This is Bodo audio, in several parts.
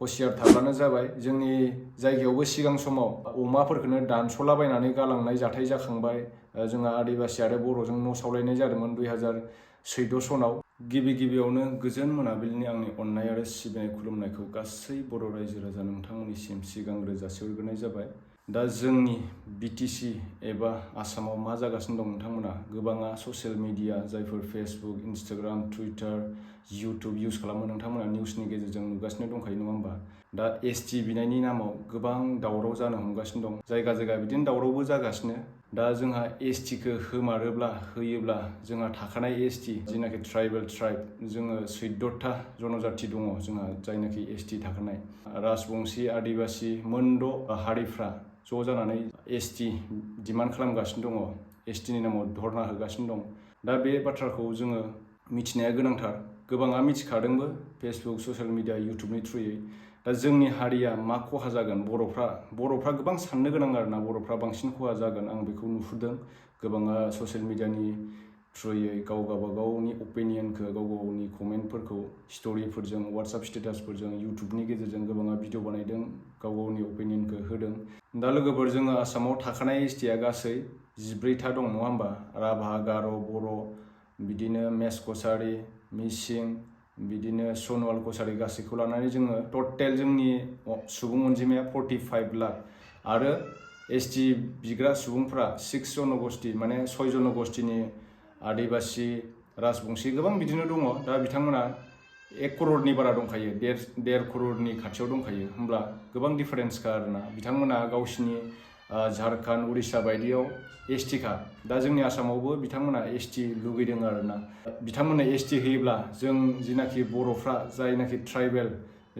हसियार थाब्लानो जाबाय। जोंनि जायगायावबो सिगां समाव अमाफोरखौनो दानस'लाबायनानै गालांनाय जाथाय जाखांबाय। जोंहा आदिबासि आरो बर'जों न' सावलायनाय जादोंमोन 2014 सनाव। गिबियावनो गोजोन मोनाबिलिनि आंनि अननाय आरो सिबिनाय खुलुमनायखौ गासै बर' रायजो राजा नोंथांमोननिसिम सिगांग्रो जासिहरग्रोनाय जाबाय। दा जोंनि बिटिसि एबा आसामाव मा जागासिनो दं नोंथांमोना गोबाङा ससियेल मिडिया जायफोर Facebook, Instagram, Twitter, YouTube use खालामो नोंथांमोना निउसनि गेजेरजों नुगासिनो दंखायो नङा होमबा? दा एसटि बिनायनि नामाव गोबां दावराव जानो हमगासिनो दं। जायगा बिदिनो दावरावबो जागासिनो। दा जोंहा एसटिखौ होयोब्ला जोंहा थाखानाय एसटि जिनाखि ट्राइबेल जोङो 14था जनजाति दङ जोंहा जायनाखि एसटि थाखानाय राजबंसि, आदिबासि मोनद' हारिफ्रा ज' जानानै एसटि डिमान्ड खालामगासिनो दङ। एसटिनि नामाव धर्ना होगासिनो दं। दा बे बाथ्राखौ जोङो मिथिनाया गोनांथार। गोबाङा मिथिखादोंबो फेसबुक, ससियेल मिडिया, इउटुबनि थ्रुयै। दा जोंनि हारिया मा खहा जागोन, बर'फ्रा गोबां साननो गोनां आरोना। बर'फ्रा बांसिन खहा जागोन आं बेखौ नुहुरदों। गोबाङा ससियेल मिडियानि थ्रुयै गावगावनि अपिनियनखौ, गावगावनि कमेन्टफोरखौ स्ट'रिफोरजों, वाट्सएप स्टेटासफोरजों, इउटुबनि गेजेरजों गोबाङा भिडिअ बानायदों, गावगावनि अपिनियनखौ होदों। दा लोगोफोर, जोङो आसामाव थाखानाय एसटिया गासै 14था दं नङा होमबा? राभा, गार', बर', बिदिनो मेस कसारि, मिसिं, बिदिनो सनवाल कसारि गासैखौ लानानै जोङो टटेल जोंनि सुबुं अनजिमाया 45 लाख। आरो एसटि बिग्रा सुबुंफ्रा 6 जनगोष्ठी माने 6 जनगोष्ठीनि आदिबासि, राजबंसि गोबां बिदिनो दङ। दा बिथांमोना 1 करोड़नि बारा दंखायो, 1.5 करोड़नि खाथियाव दंखायो। होमब्ला गोबां डिफारेन्सखा आरोना। बिथांमोना गावसिनि झारखन्ड, उड़िसा बायदियाव एसटिखा। दा जोंनि आसामावबो बिथांमोना एसटि लुगैदों आरोना। बिथांमोननो एसटि होयोब्ला जों जिनाखि बर'फ्रा जायनाखि ट्राइबेल,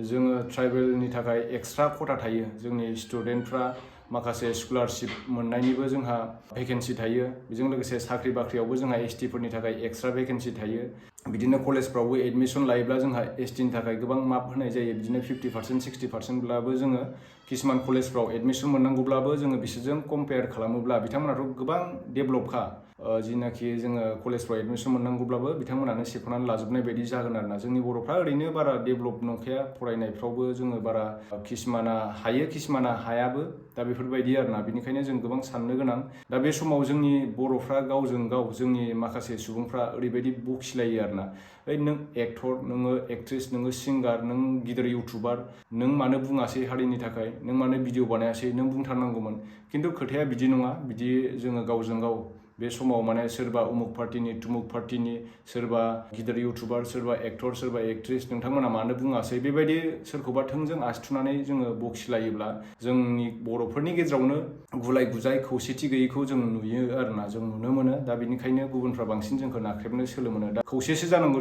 जोङो ट्राइबेलनि थाखाय एक्सट्रा खथा थायो। जोंनि स्टुडेन्टफ्रा माखासे स्कलारशिप मोननायनिबो जोंहा भेकेन्सि थायो। बेजों लोगोसे साख्रि बाख्रियावबो जोंहा एसटिफोरनि थाखाय एक्सट्रा भेकेन्सि थायो। बिदिनो कलेजफ्रावबो एडमिसन लायोब्ला जोंहा एसटिनि थाखाय गोबां मार्क होनाय जायो। बिदिनो 50%, 60%ब्लाबो जोङो किसुमान कलेजफ्राव एडमिसन मोननांगौब्लाबो जोङो बिसोरजों कम्पेयार खालामोब्ला बिथांमोनाथ' गोबां डेभेलपखा। जिनाखि जोङो कलेजफ्राव एडमिसन मोननांगौब्लाबो बिथांमोनानो सेख'नानै लाजोबनाय बायदि जागोन आरोना। जोंनि बर'फ्रा ओरैनो बारा डेभेलप नंखाया, फरायनायफ्रावबो जोङो बारा किसुमाना हायो, किसुमाना हायाबो। दा बेफोरबायदि आरोना। बेनिखायनो जों गोबां साननो गोनां। दा बे समाव जोंनि बर'फ्रा गावजों गाव, जोंनि माखासे सुबुंफ्रा ओरैबायदि बखिलायो आरोना। नों एक्टर, नोङो एक्ट्रेस, नोङो सिंगार, नों गिदिर इउटुबार, नों मानो बुङासै हारिनि थाखाय, नों मानो भिडिअ बानायासै, नों बुंथारनांगौमोन। खिन्थु खोथाया बिदि नङा। बिदि जोङो गावजों गाव बे समाव माने सोरबा उमुक पार्टिनि, तुमुक पार्टिनि, सोरबा गिदिर इउटुबार, सोरबा एक्टर, सोरबा एक्ट्रेस, नोंथांमोना मानो बुङासै, बेबायदि सोरखौबा थोंजों आसि थुनानै जोङो बखिलायोब्ला जोंनि बर'फोरनि गेजेरावनो गुलाय गुजाय, खौसेथि गैयैखौ जों नुयो आरोना, जों नुनो मोनो। दा बेनिखायनो गुबुनफ्रा बांसिन जोंखौ नाख्रेबनो सोलो मोनो। दा खौसेसो जानांगौ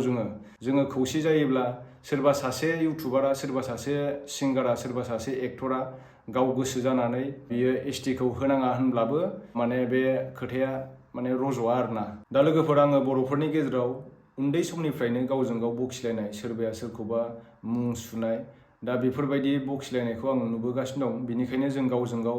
जोङो खौसे जायोब्ला सोरबा सासे इउटुबारा, सोरबा सासे सिंगारा, सोरबा सासे एक्टरा गाव गोसो जानानै बियो एसटिखौ होनाङा होनब्लाबो माने बे खोथाया माने रज'आ आरोना। दा लोगोफोर, आङो बर'फोरनि गेजेराव उन्दै समनिफ्रायनो गावजों गाव बखिलायनाय, सोरबाया सोरखौबा मुं सुनाय, दा बेफोरबायदि बखिलायनायखौ आं नुबोगासिनो दं। बेनिखायनो जों गावजों गाव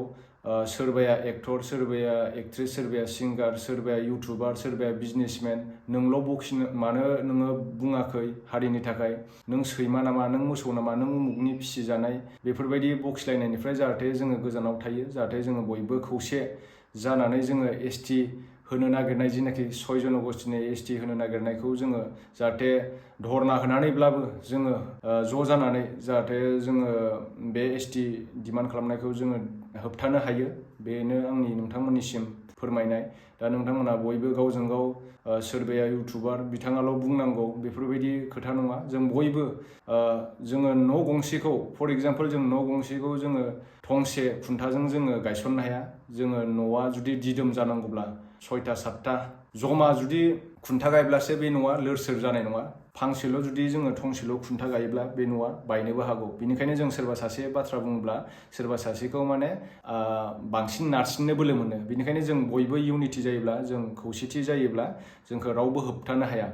सोरबाया एक्टर, सोरबाया एक्ट्रेस, सोरबाया सिंगार, सोरबाया इउटुबार, सोरबाया बिजनेसमेन, नोंल' बखिनो मानो नोङो बुङाखै हारिनि थाखाय, नों सैमा नामा, नों मोसौ नामा, नों उमुकनि फिसिजानाय, बेफोरबायदि बखिलायनायनिफ्राय जाहाथे जोङो गोजानाव थायो, जाहाथे जोङो बयबो खौसे जानानै जोङो एसटि होनो नागिरनाय, जिनाखि 6 जनगोष्ठीनि एसटि होनो नागिरनायखौ जोङो जाहाथे धर्ना होनानैब्लाबो जोङो ज' जानानै जाहाथे जोङो बे एसटि डिमान्ड खालामनायखौ जोङो होबथानो हायो। बेनो आंनि नोंथांमोननिसिम फोरमायनाय। दा नोंथांमोना बयबो गावजों गाव, सोरबाया इउटुबार बिथाङाल' बुंनांगौ बेफोरबायदि खोथा नङा। जों बयबो जोङो न' गंसेखौ, फर एग्जाम्पल, जों न' गंसेखौ जोङो थंसे खुन्थाजों जोङो गायसननो हाया। जोङो न'आ जुदि दिदोम जानांगौब्ला 6टा 7टा जमा जुदि खुन्था गायब्लासो बे न'आ लोर सोर जानाय नङा। फांसेल' जुदि जोङो थंसेल' खुन्था गायोब्ला बे न'आ बायनोबो हागौ। बेनिखायनो जों सोरबा सासे बाथ्रा बुङोब्ला सोरबा सासेखौ माने बांसिन नारसिननो बोलो मोनो। बेनिखायनो जों बयबो इउनिटि जायोब्ला, जों खौसेथि जायोब्ला जोंखौ रावबो होबथानो हाया।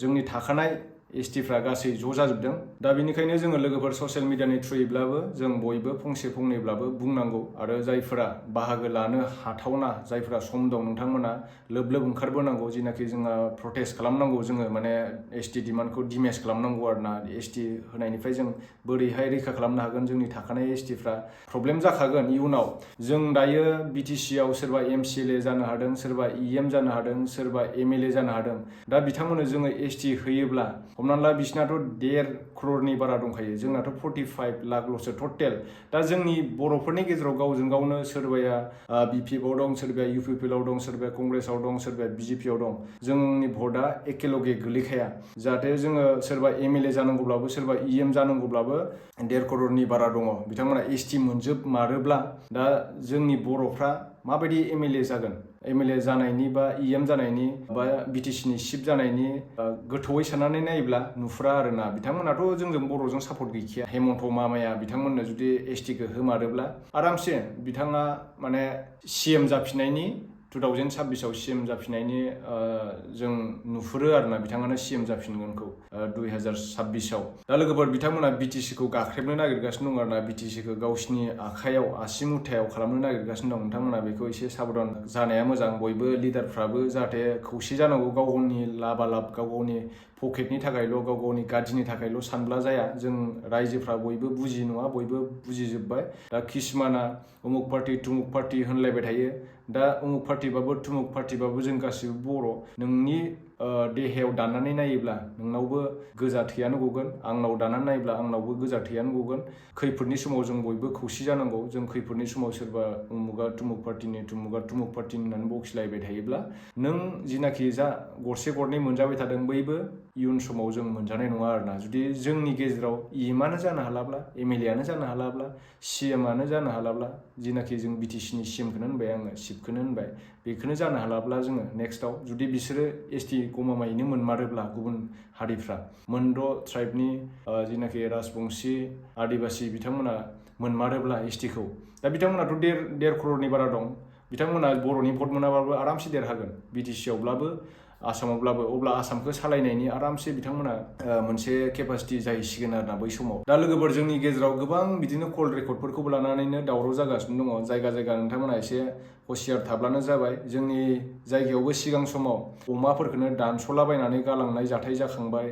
जोंनि थाखानाय एसटिफ्रा गासै ज' जाजोबदों। दा बेनिखायनो जोङो लोगोफोर ससियेल मिडियानि थ्रुयैब्लाबो जों बयबो फंसे फंनैब्लाबो बुंनांगौ आरो जायफोरा बाहागो लानो हाथावना जायफोरा सम दं नोंथांमोना लोब लोब ओंखारबोनांगौ जिनाखि जोंहा प्रटेस्ट खालामनांगौ जोङो माने एसटि डिमान्डखौ डिमेज खालामनांगौ आरोना एसटि होनायनिफ्राय जों बोरैहाय रैखा खालामनो हागोन जोंनि थाखानाय एसटिफ्रा प्रब्लेम जाखागोन इयुनाव जों दायो बिटिसि आव सोरबा एमसिएलए जानो हादों सोरबा इएम जानो हादों सोरबा एमएलए जानो हादों दा बिथांमोननो जोङो एसटि होयोब्ला हमनानै ला बिसिनाथ' 1.5 crore बारा दंखायो जोंनाथ' 45 लाखल'सो टटेल दा जोंनि बर'फोरनि गेजेराव गावजों गावनो सोरबाया बिपिएफआव दं सोरबाया इउपिपिएलआव दं सोरबाया कंग्रेसआव दं सोरबाया बिजेपिआव दं जोंनि भटआ एखेलगे गोलैखाया जाहाथे जोङो सोरबा एमएलए जानांगौब्लाबो सोरबा इएम जानांगौब्लाबो 1.5 crore बारा दङ बिथांमोना एसटि मोनजोबमारोब्ला दा जोंनि बर'फ्रा माबायदि एमएलए जागोन एमएलए जानायनि बा इएम जानायनि बा बिटिसिनि चिफ जानायनि गोथौयै साननानै नायोब्ला नुहुरा आरोना बिथांमोनाथ' जोंजों बर'जों सापर्ट गैखाया हेमन्त मामाया बिथांमोननो जुदि एसटिखौ होमारोब्ला आरामसे बिथाङा माने सिएम जाफिननायनि 2026आव सिएम जाफिननायनि जों नुहुरो आरोना बिथाङानो सिएम जाफिनगोनखौ 2026आव दा लोगोफोर बिथांमोना बिटिसिखौ गाख्रेबनो नागिरगासिनो दं आरोना बिटिसिखौ गावसिनि आखायाव आसि मुथायाव खालामनो नागिरगासिनो दं नोंथांमोना बेखौ एसे साबधान जानाया मोजां बयबो लिडारफ्राबो जाहाथे खौसे जानांगौ गाव गावनि लाबालाब गाव गावनि पकेटनि थाखायल' गाव गावनि गादिनि थाखायल' सानब्ला जाया जों रायजोफ्रा बयबो बुजि नङा बयबो बुजिजोब्बाय दा किसुमाना उमुक पार्टि तुमुक पार्टि होनलायबाय थायो दा उमुक पार्टिबाबो तुमुक पार्टिबाबो जों गासिबो बर' नोंनि देहायाव दाननानै नायोब्ला नोंनावबो गोजा थैयानो गगोन आंनाव दाननानै नायोब्ला आंनावबो गोजा थैयानो गगोन खैफोदनि समाव जों बयबो खौसे जानांगौ जों खैफोदनि समाव सोरबा उमुगा तुमुक पार्टिनि तुमुगा तुमुक पार्टिनि होननानै बखिलायबाय थायोब्ला नों जिनाखि जा गरसे गरनै मोनजाबाय थादों बैबो इयुन समाव जों मोनजानाय नङा आरोना जुदि जोंनि गेजेराव इएमआनो जानो हालाब्ला एमएलएआनो जानो हालाब्ला सिएमआनो जानो हालाब्ला जिनाखि जों बिटिसिनि सिएमखौनो होनबाय आङो चिफखौनो होनबाय बेखौनो जानो हालाब्ला जोङो नेक्स्टआव जुदि बिसोरो एसटि गमामायैनो मोनमारोब्ला गुबुन हारिफ्रा मोनद' ट्राइबनि जिनाखि राजबंसि आदिबासि बिथांमोना मोनमारोब्ला एसटिखौ दा बिथांमोनाथ' 1.5 crore बारा दं बिथांमोना बर'नि भट मोनाबाबो आरामसे देरहागोन बिटिसिआवब्लाबो आसामावब्लाबो अब्ला आसामखौ सालायनायनि आरामसे बिथांमोना मोनसे केपासिटि जाहैसिगोन आरोना बै समाव दा लोगोफोर जोंनि गेजेराव गोबां बिदिनो कल रेकर्डफोरखौबो लानानैनो दावराव जागासिनो दङ जायगा जायगा नोंथांमोना एसे हसियार थाब्लानो जाबाय जोंनि जायगायावबो सिगां समाव अमाफोरखौनो दानस'लाबायनानै गालांनाय जाथाय जाखांबाय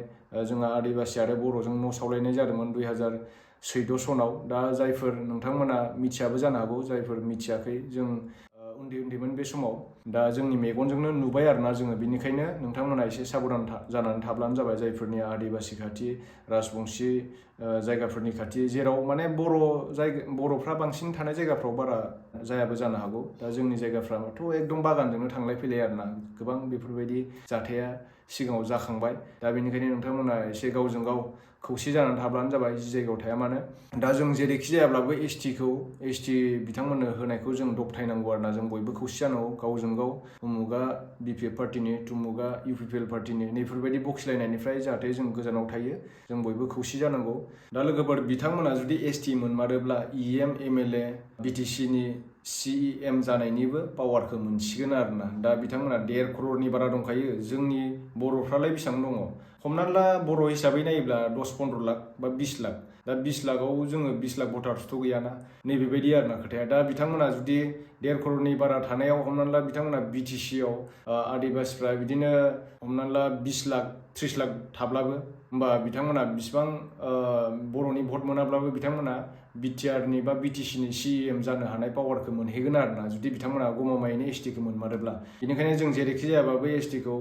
जोंहा आदिबासि आरो बर'जों न' सावलायनाय जादोंमोन 2014 सनाव दा जायफोर नोंथांमोना मिथियाबो जानो हागौ जायफोर मिथियाखै जों उन्दै उन्दैमोन बे समाव दा जोंनि मेगनजोंनो नुबाय आरोना जोङो बिनिखायनो नोंथांमोना एसे साबधान जानानै थाब्लानो जाबाय जायफोरनि आदिबासि खाथि राजबंसि जायगाफोरनि खाथि जेराव माने बर'फ्रा बांसिन थानाय जायगाफ्राव बारा जायाबो जानो हागौ दा जोंनि जायगाफ्राथ' एकदम बागानजोंनो थांलाय फैलाय आरोना गोबां बेफोरबायदि जाथाया सिगाङाव जाखांबाय दा बेनिखायनो नोंथांमोना एसे गावजों गाव खौसे जानानै थाब्लानो जाबाय जि जायगायाव थाया मानो दा जों जेरैखि जायाब्लाबो एसटि बिथांमोननो होनायखौ जों दबथायनांगौ आरोना जों बयबो खौसे जानांगौ गावजों गाव उमुगा बिपिएफ पार्टिनि तुमुगा इउपिपिएल पार्टिनि नैफोरबायदि बखिलायनायनिफ्राय जाहाथे जों गोजानाव थायो जों बयबो खौसे जानांगौ दा लोगोफोर बिथांमोना जुदि एसटि मोनमारोब्ला इएम एमएलए बिटिसिनि सिएम जानायनिबो पावारखौ मोनसिगोन आरोना दा बिथांमोना 1.5 crore बारा दंखायो जोंनि बर'फ्रालाय बेसेबां दङ हमनानै ला बर' हिसाबै नायोब्ला 10-15 लाख बा 20 लाख दा 20 लाखआव जोङो 20 लाख भटार्सथ' गैयाना नैबेबायदि आरोना खोथाया दा बिथांमोना जुदि 1.5 crore बारा थानायाव हमनानै ला बिथांमोना बिटिसिआव आदिबासिफ्रा बिदिनो हमनानै ला 20 लाख 30 लाख थाब्लाबो होमबा बिथांमोना बिसिबां बर'नि भट मोनाब्लाबो बिथांमोना बिटिआरनि बा बिटिसिनि सिएम जानो हानाय पावारखौ मोनहैगोन आरोना जुदि बिथांमोना गमामायैनो एसटिखौ मोनमारोब्ला बेनिखायनो जों जेरैखि जायाबाबो एसटिखौ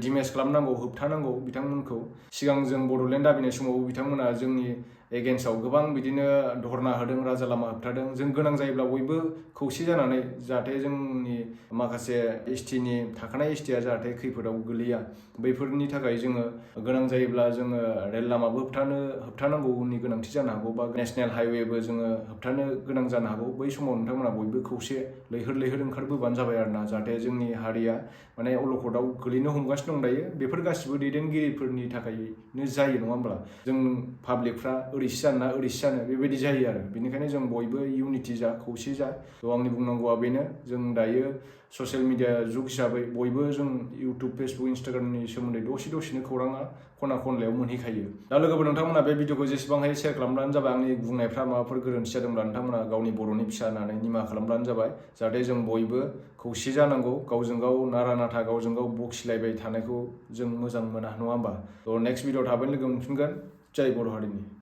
डिमेज खालामनांगौ होबथानांगौ बिथांमोनखौ सिगां जों बड'लेण्ड दाबिनाय समावबो बिथांमोना जोंनि एगेन्स्टआव गोबां बिदिनो धरना होदों राजा लामा होबथादों जों गोनां जायोब्ला बयबो खौसे जानानै जाहाथे जोंनि माखासे एसटिनि थाखानाय एसटिआ जाहाथे खैफोदाव गोलैया बैफोरनि थाखाय जोङो गोनां जायोब्ला जोङो रेल लामाबो होबथानांगौनि गोनांथि जानो हागौ बा नेशनेल हाइवेबो जोङो होबथानो गोनां जानो हागौ बै समाव नोंथांमोना बयबो खौसे लैहोर ओंखारबोबानो जाबाय आरोना जाहाथे जोंनि हारिया माने अलखदाव गोलैनो हमगासिनो दं दायो बेफोर गासिबो दैदेनगिरिफोरनि थाखायनो जायो नङा होमब्ला जों पाब्लिकफ्रा ओरैनो ओरैसो जानो ना ओरैसो जानो बेबायदि जायो आरो बेनिखायनो जों बयबो इउनिटि जा खौसे जा थ' आंनि बुंनांगौआ बेनो जों दायो ससियेल मिडिया जुग हिसाबै बयबो जों इउटुब फेसबुक इन्सटाग्रामनि सोमोन्दै दसेनो खौराङा खना खनलायाव मोनहैखायो दा लोगोफोर नोंथांमोना बे भिडिअखौ जेसेबां हायो शेयार खालामब्लानो जाबाय आंनि बुंनायफ्रा माबाफोर गोरोन्थि जादोंब्ला नोंथांमोना गावनि बर'नि फिसा होननानै निमाहा खालामब्लानो जाबाय जाहाथे जों बयबो खौसे जानांगौ गावजों गाव नारा नाथा गावजों गाव बखिलायबाय थानायखौ जों मोजां मोना नङा होमबा थ' नेक्स्ट भिडिअ थाबैनो लोगो मोनफिनगोन जय बर' हारिनि